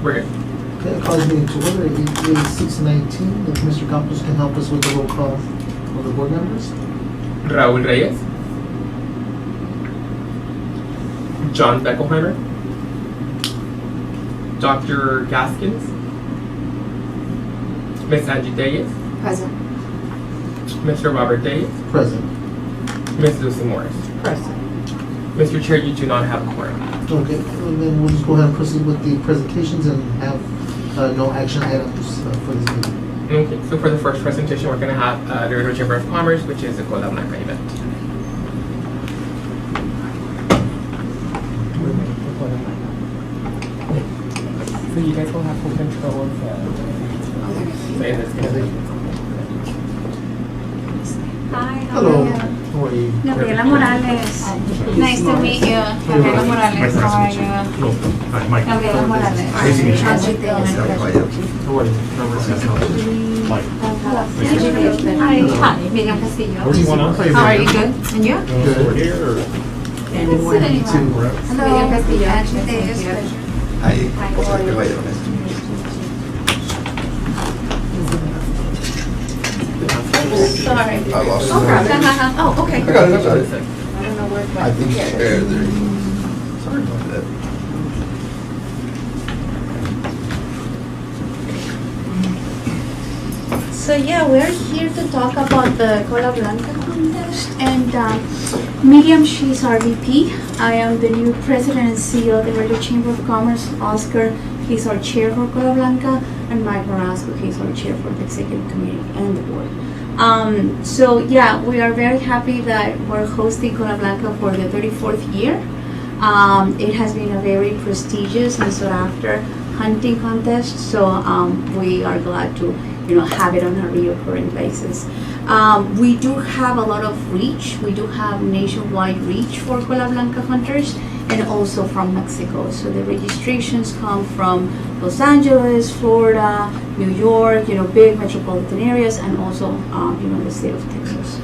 We're good. Okay, I call this meeting to order. It is 6:19. If Mr. Campos can help us with the roll call of the board members. Raul Reyes. John Beckelheimer. Dr. Gaskins. Miss Angie Days. Present. Mr. Robert Days. Present. Ms. Lucy Morris. Present. Mr. Chair, you do not have a quorum. Okay, and then we'll just go ahead and proceed with the presentations and have no action items for this meeting. Okay, so for the first presentation, we're going to have the Laredo Chamber of Commerce, which is the Cola Blanca event. So you guys will have full control of saying this. Hi, how Hello. are you? How are you? Gabriela Morales. Nice to meet you. Gabriela Morales, how are you? Hi, Mike. Gabriela Morales. Nice to meet you. Angie Tejas. How are you? Mike. Hi, Miriam Castillo. Where do you want to? How are you? Good? And you? Over here or? Miriam Castillo. Angie Tejas. Hi, José Caballero, nice to meet you. Sorry. I lost No it. problem. Oh, okay. I got it, I got it. I don't know where. I think there. Sorry about that. So yeah, we're here to talk about the Cola Blanca contest, and Miriam, she's our VP. I am the new president and CEO of the Laredo Chamber of Commerce. Oscar, he's our chair for Cola Blanca, and Mike Marasco, he's our chair for the executive committee and the board. So yeah, we are very happy that we're hosting Cola Blanca for the 34th year. It has been a very prestigious and sought after hunting contest, so we are glad to have it on a recurring basis. We do have a lot of reach. We do have nationwide reach for Cola Blanca hunters, and also from Mexico. So the registrations come from Los Angeles, Florida, New York, big metropolitan areas, and also the state of Texas.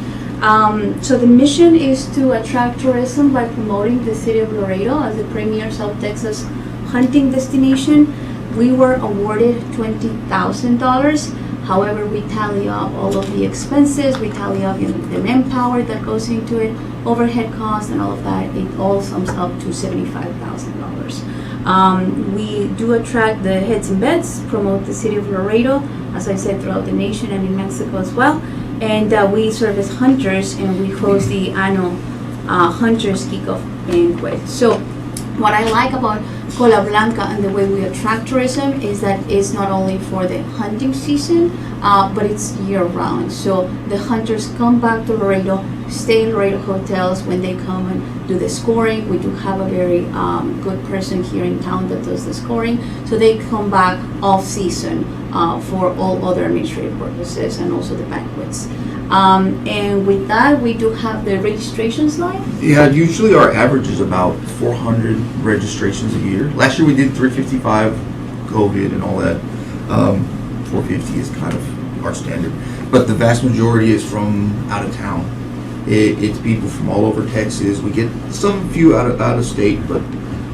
So the mission is to attract tourism by promoting the city of Laredo as the premier South Texas hunting destination. We were awarded $20,000. However, we tally up all of the expenses, we tally up the manpower that goes into it, overhead costs and all of that. It all sums up to $75,000. We do attract the heads and beds, promote the city of Laredo, as I said, throughout the nation and in Mexico as well. And we serve as hunters, and we host the annual Hunters Kickoff Banquet. So what I like about Cola Blanca and the way we attract tourism is that it's not only for the hunting season, but it's year-round. So the hunters come back to Laredo, stay in Laredo hotels when they come and do the scoring. We do have a very good person here in town that does the scoring. So they come back off-season for all other administrative purposes and also the banquets. And with that, we do have the registration slide. Yeah, usually our average is about 400 registrations a year. Last year we did 355, COVID and all that. 450 is kind of our standard. But the vast majority is from out of town. It's people from all over Texas. We get some few out of state, but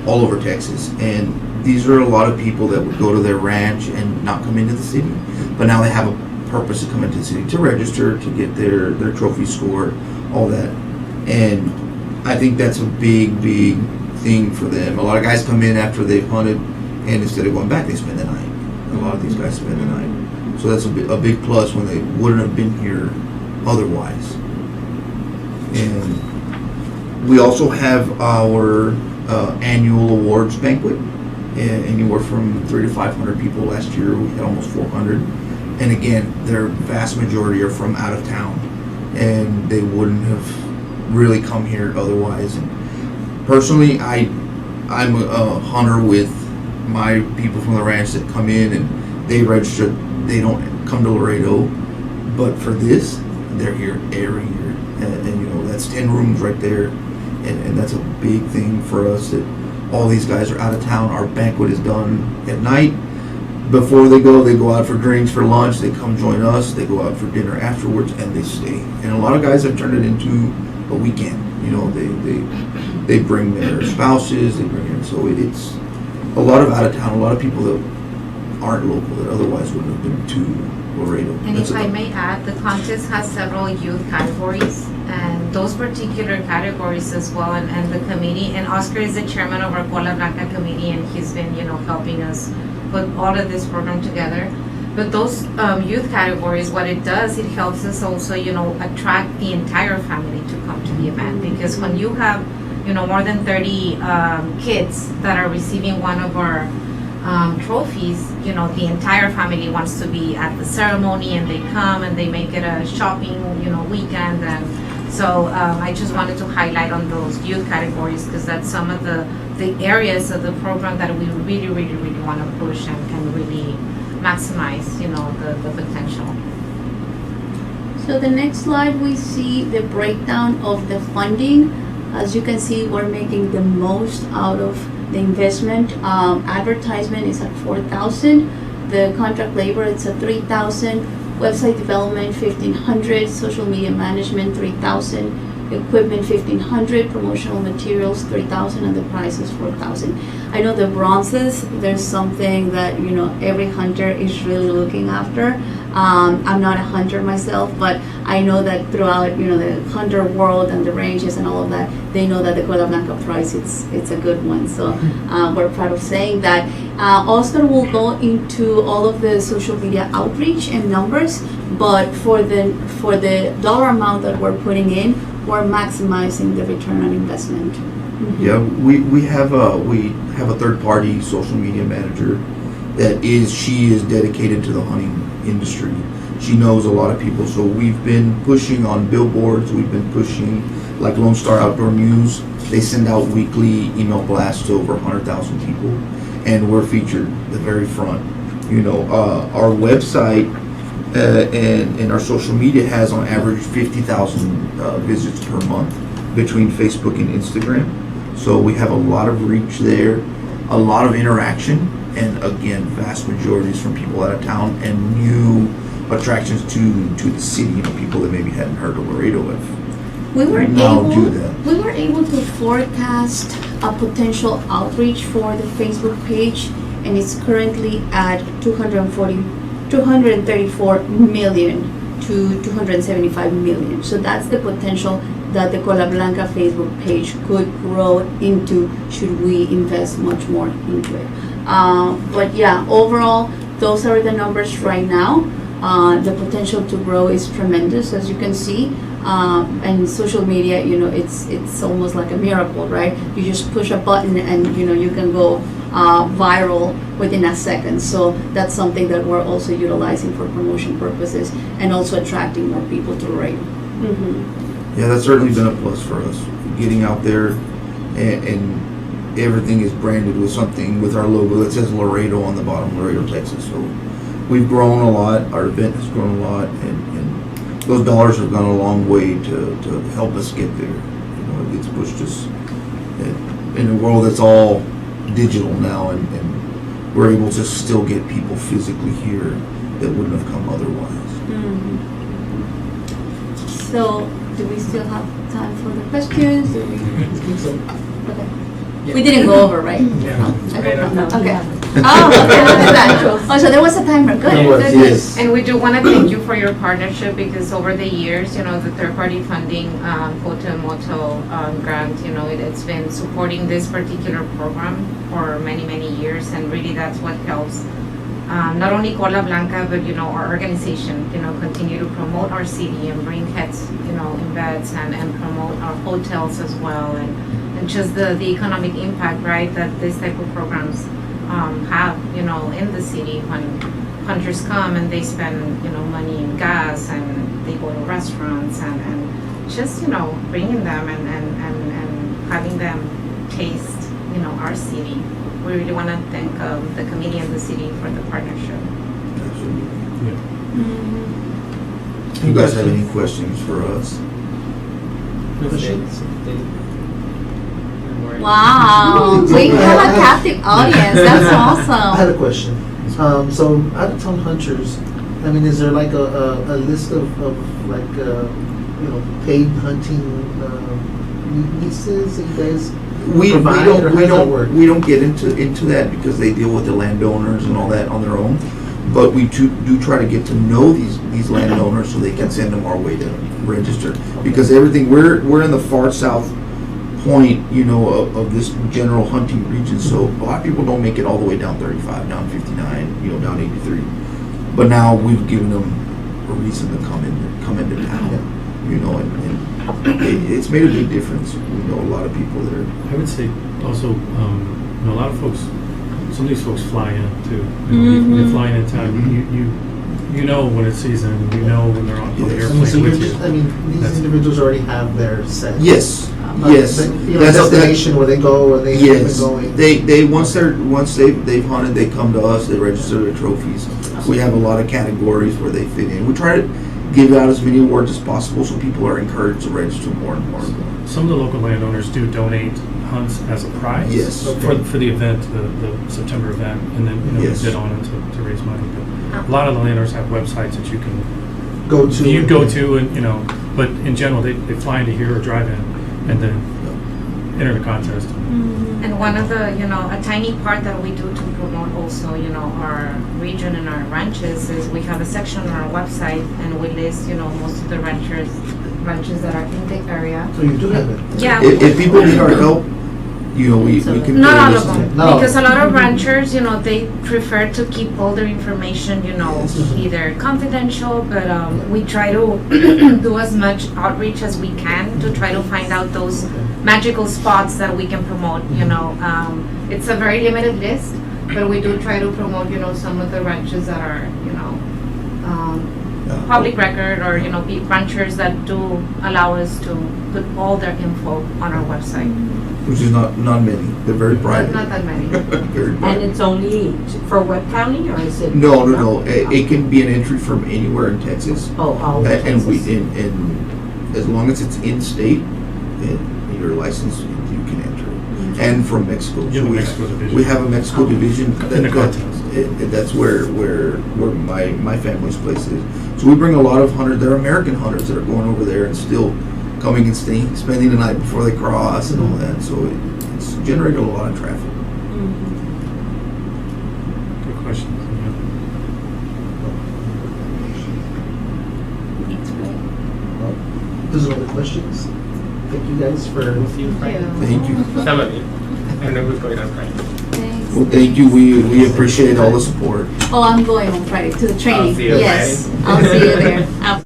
all over Texas. And these are a lot of people that would go to their ranch and not come into the city. But now they have a purpose to come into the city to register, to get their trophy score, all that. And I think that's a big thing for them. A lot of guys come in after they've hunted, and instead of going back, they spend the night. A lot of these guys spend the night. So that's a big plus when they wouldn't have been here otherwise. And we also have our annual awards banquet, anywhere from 300 to 500 people. Last year we had almost 400. And again, their vast majority are from out of town, and they wouldn't have really come here otherwise. And personally, I'm a hunter with my people from the ranch that come in and they register. They don't come to Laredo, but for this, they're here every year, and that's 10 rooms right there, and that's a big thing for us. That all these guys are out of town. Our banquet is done at night. Before they go out for drinks, for lunch. They come join us. They go out for dinner afterwards, and they stay. And a lot of guys have turned it into a weekend. They bring their spouses. They bring in. So it's a lot of out of town. A lot of people that aren't local that otherwise wouldn't have been to Laredo. And That's if I a- may add, the contest has several youth categories, and those particular categories as well, and the committee, and Oscar is the chairman of our Cola Blanca committee, and he's been, helping us put all of this program together. But those youth categories, what it does, it helps us also, attract the entire family to come to the event, because when you have, more than 30 kids that are receiving one of our trophies, the entire family wants to be at the ceremony, and they come and they make it a shopping, weekend. And so I just wanted to highlight on those youth categories, because that's some of the areas of the program that we really, really, really want to push and really maximize, the potential. So the next slide, we see the breakdown of the funding. As you can see, we're making the most out of the investment. Advertisement is at 4,000. The contract labor, it's at 3,000. Website development, 1,500. Social media management, 3,000. Equipment, 1,500. Promotional materials, 3,000, and the price is 4,000. I know the bronzes, there's something that, every hunter is really looking after. I'm not a hunter myself, but I know that throughout, the hunter world and the ranges and all of that, they know that the Cola Blanca prize, it's a good one. So we're proud of saying that. Oscar will go into all of the social media outreach and numbers, but for the dollar amount that we're putting in, we're maximizing the return on investment. Yeah, we have a third party social media manager she is dedicated to the hunting industry. She knows a lot of people, so we've been pushing on billboards. We've been pushing like Lone Star Outdoor News. They send out weekly email blasts to over 100,000 people, and we're featured at the very front. Our website and our social media has on average 50,000 visits per month between Facebook and Instagram. So we have a lot of reach there, a lot of interaction, and again, vast majorities from people out of town and new attractions to the city. People that maybe hadn't heard of Laredo have. We were Now do that. We were able to forecast a potential outreach for the Facebook page, and it's currently at 234 million to 275 million. So that's the potential that the Cola Blanca Facebook page could grow into should we invest much more into it. But yeah, overall, those are the numbers right now. The potential to grow is tremendous, as you can see. And social media, it's almost like a miracle, right? You just push a button and you can go viral within a second. So that's something that we're also utilizing for promotion purposes and also attracting more people to Laredo. Yeah, that's certainly been a plus for us. Getting out there and everything is branded with something with our logo that says Laredo on the bottom, Laredo, Texas. So we've grown a lot. Our event has grown a lot, and those dollars have gone a long way to help us get there. It's pushed us in a world that's all digital now, and we're able to still get people physically here that wouldn't have come otherwise. So, do we still have time for the questions? Do we? I think so. Okay. Yeah. We didn't go over, right? Yeah. Okay. No. Okay. Oh, okay. Look at that. Oh, so there was a timer. Good. There was, Good. yes. And we do want to thank you for your partnership, because over the years, the third-party funding, Kota Moto grant, it's been supporting this particular program for many, many years, and really that's what helps not only Cola Blanca, but our organization, continue to promote our city and bring heads, in beds and promote our hotels as well, and just the economic impact, right, that this type of programs have, in the city when hunters come and they spend, money in gas, and they go to restaurants, and just, bringing them and having them taste, our city. We really want to thank the committee and the city for the partnership. Absolutely. Mhm. You guys have any questions for us? Questions? Wow, we have a captive audience. That's I had a awesome. question. So out-of-town hunters, is there like a list of like paid hunting leases that you guys We provide, or how does that work? we don't get into that because they deal with the landowners and all that on their own. But we do try to get to know these landowners so they can send them our way to register. Because everything, we're in the far south point, of this general hunting region. So a lot of people don't make it all the way down 35, down 59, down 83. But now we've given them a reason to come into town, and it's made a big difference. We know a lot of people that are. I would say also, a lot of folks, some of these folks fly in too. They're flying in town. You know when it's season. You know when they're on the Yes. airplane So you're with just, you. these That's- individuals already have their set. Yes, yes. Destination where they go, or they have been Yes, going. they once they've hunted, they come to us. They register their trophies. We have a lot of categories where they fit in. We try to give out as many awards as possible so people are encouraged to register more and more. Some of the local landowners do donate hunts as a prize. Yes. For the event, the September event, and then Yes. we bid on it to raise money. But a lot of the landowners have websites that you can Go to. you go to, and but in general they fly into here or drive in and then enter the contest. And one of the, a tiny part that we do to promote also, our region and our ranches is we have a section on our website and we list, most of the ranches that are in the area. So you do have it. Yeah. If people need our help, we can. Not put a all list of in. them, No. because a lot of ranchers, they prefer to keep all their information, Yes. either confidential, but we try to do as much outreach as we can to try to find out those magical spots that we can promote, It's a very limited list, but we do try to promote, some of the ranches that are, Yeah. public record or, ranchers that do allow us to put all their info on our website. Which is not many. They're very private. Not that many. Very And private. it's only for Webb County, or is it? No. It can be an entry from anywhere in Texas. Oh, all of And we, Texas. and as long as it's in state, and you're licensed, you can enter. And from Mexico. You have a So Mexico division. We have a Mexico division. In the contest. That's where my family's place is. So we bring a lot of hunters. They're American hunters that are going over there and still coming and spending the night before they cross and all that. So it's generated a lot of traffic. Good question. Those are all the questions. Thank you guys for. Thank you. Some of you. I know who's going on Friday. Thanks. Well, thank you. We appreciate all the support. Oh, I'm going on Friday to the training. I'll see you Yes, I'll see you there.